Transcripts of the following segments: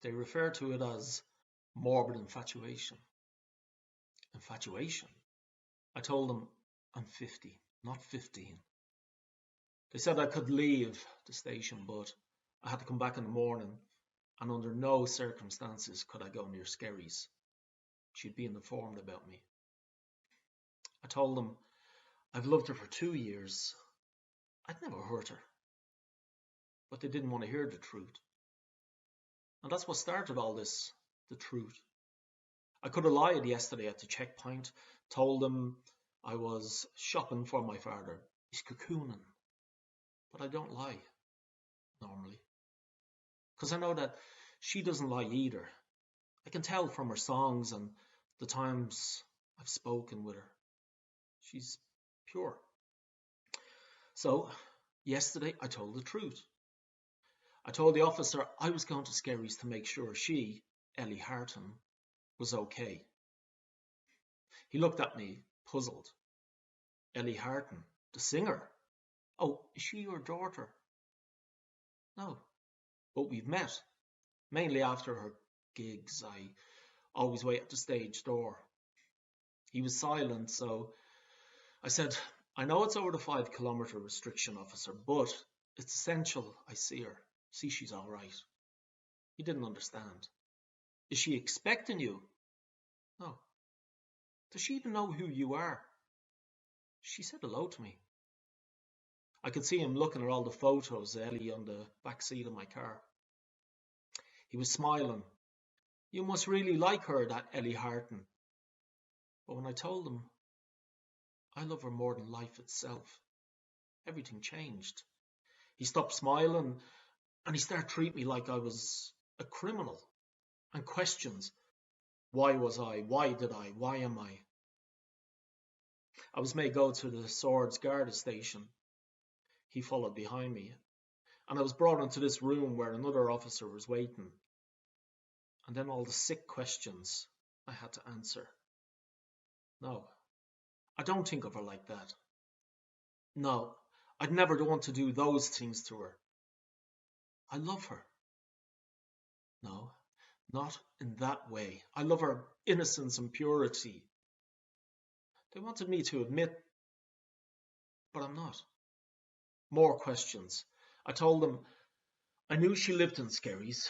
They refer to it as morbid infatuation. Infatuation? I told them I'm 50, not 15. They said I could leave the station, but I had to come back in the morning, and under no circumstances could I go near Skerries. She'd been informed about me. I told them I've loved her for 2 years. I'd never hurt her. But they didn't want to hear the truth. And that's what started all this, the truth. I could have lied yesterday at the checkpoint, told them I was shopping for my father. He's cocooning. But I don't lie, normally. Because I know that she doesn't lie either. I can tell from her songs and the times I've spoken with her. She's pure. So, yesterday I told the truth. I told the officer I was going to Skerries to make sure she, Ellie Harton, was okay. He looked at me, puzzled. Ellie Harton, the singer? Oh, is she your daughter? No, but we've met. Mainly after her gigs. I always wait at the stage door. He was silent, so I said, I know it's over the 5 kilometre restriction, officer, but it's essential I see her. See she's all right. He didn't understand. Is she expecting you? No. Does she even know who you are? She said hello to me. I could see him looking at all the photos of Ellie on the back seat of my car. He was smiling. You must really like her, that Ellie Harton. But when I told him I love her more than life itself, everything changed. He stopped smiling and he started treating me like I was a criminal. And questions. Why was I? Why did I? Why am I? I was made go to the Swords Garda station. He followed behind me. And I was brought into this room where another officer was waiting. And then all the sick questions I had to answer. No, I don't think of her like that. No, I'd never want to do those things to her. I love her. No, not in that way. I love her innocence and purity. They wanted me to admit, but I'm not. More questions. I told them I knew she lived in Skerries.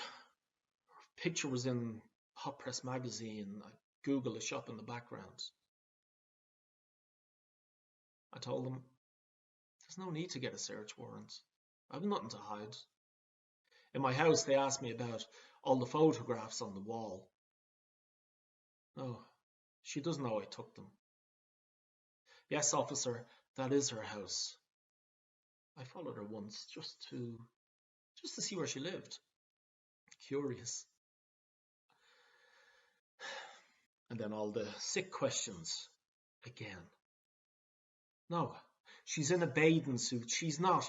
Her picture was in Hot Press magazine. I Googled a shop in the background. I told them there's no need to get a search warrant. I've nothing to hide. In my house, they asked me about all the photographs on the wall. No, she doesn't know I took them. Yes, officer, that is her house. I followed her once just to see where she lived. Curious. And then all the sick questions again. No, she's in a bathing suit. She's not.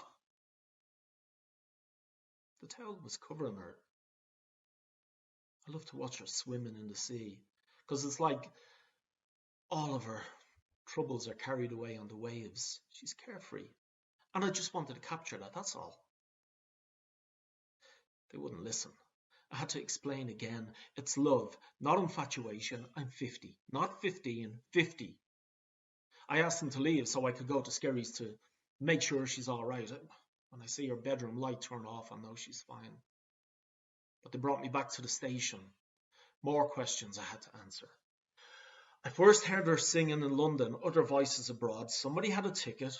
The towel was covering her. I love to watch her swimming in the sea, because it's like all of her troubles are carried away on the waves. She's carefree. And I just wanted to capture that, that's all. They wouldn't listen. I had to explain again. It's love, not infatuation. I'm 50, not 15, 50. I asked them to leave so I could go to Skerries to make sure she's all right. When I see her bedroom light turn off, I know she's fine. But they brought me back to the station. More questions I had to answer. I first heard her singing in London, other voices abroad. Somebody had a ticket.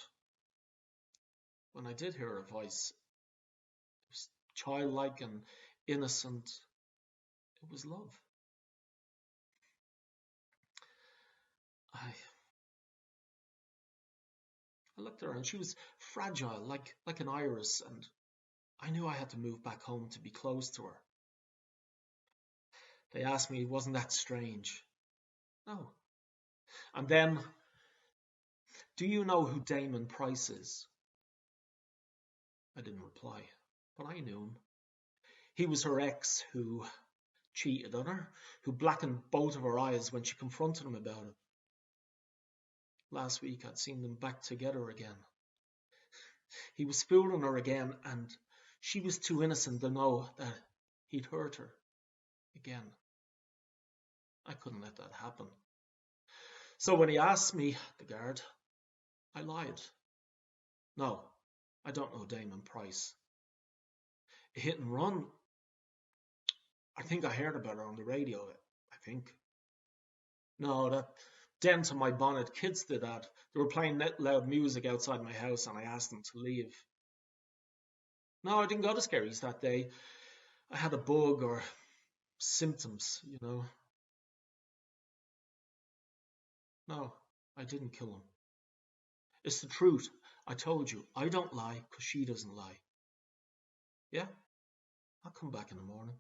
When I did hear her voice, it was childlike and innocent. It was love. I looked at her and she was fragile, like an iris, and I knew I had to move back home to be close to her. They asked me, wasn't that strange? No. And then, do you know who Damon Price is? I didn't reply, but I knew him. He was her ex who cheated on her, who blackened both of her eyes when she confronted him about it. Last week I'd seen them back together again. He was fooling her again, and she was too innocent to know that he'd hurt her. again. I couldn't let that happen. So when he asked me, the guard, I lied. No, I don't know Damon Price. A hit and run? I think I heard about it on the radio. I think. No, that dent on my bonnet. Kids did that. They were playing loud music outside my house and I asked them to leave. No, I didn't go to Scary's that day. I had a bug or symptoms, you know. No, I didn't kill him. It's the truth. I told you, I don't lie because she doesn't lie. Yeah, I'll come back in the morning.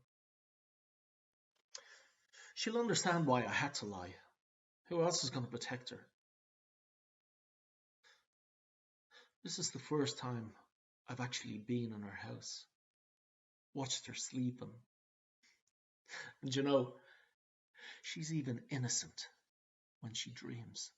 She'll understand why I had to lie. Who else is going to protect her? This is the first time I've actually been in her house, watched her sleeping. And you know, she's even innocent when she dreams.